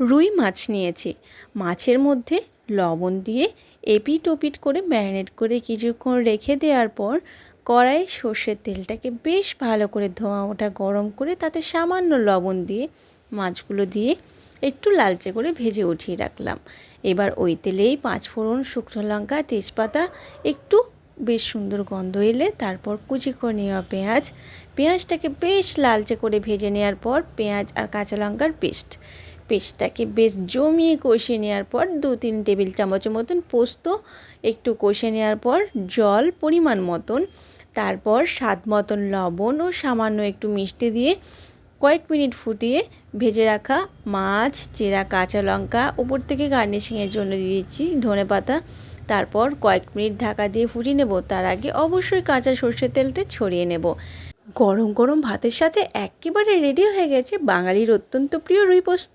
রুই মাছ নিয়েছি। মাছের মধ্যে লবণ দিয়ে এপিট ওপিট করে ম্যারিনেট করে কিছুক্ষণ রেখে দেওয়ার পর কড়াইয়ে সর্ষের তেলটাকে বেশ ভালো করে ধোঁয়া ওঠা গরম করে তাতে সামান্য লবণ দিয়ে মাছগুলো দিয়ে একটু লালচে করে ভেজে উঠিয়ে রাখলাম। এবার ওই তেলেই 5 ফোড়ন, শুকনো লঙ্কা, তেজপাতা একটু বেশ সুন্দর গন্ধ এলে তারপর কুচি করে নেওয়া পেঁয়াজটাকে বেশ লালচে করে ভেজে নেওয়ার পর পেঁয়াজ আর কাঁচা লঙ্কার পেস্টটাকে বেশ জমিয়ে কষিয়ে নেওয়ার পর 2-3 টেবিল চামচের মতন পোস্ত একটু কষে নেওয়ার পর জল পরিমাণ মতন, তারপর স্বাদ মতন লবণ ও সামান্য একটু মিষ্টি দিয়ে কয়েক মিনিট ফুটিয়ে ভেজে রাখা মাছ, চেরা কাঁচা লঙ্কা, উপর থেকে গার্নিশিংয়ের জন্য দিয়ে দিচ্ছি ধনেপাতা। তারপর কয়েক মিনিট ঢাকা দিয়ে ফুটিয়ে নেব। তার আগে অবশ্যই কাঁচা সর্ষের তেলটা ছড়িয়ে নেব। গরম গরম ভাতের সাথে একেবারে রেডি হয়ে গেছে বাঙালির অত্যন্ত প্রিয় রুই পোস্ত।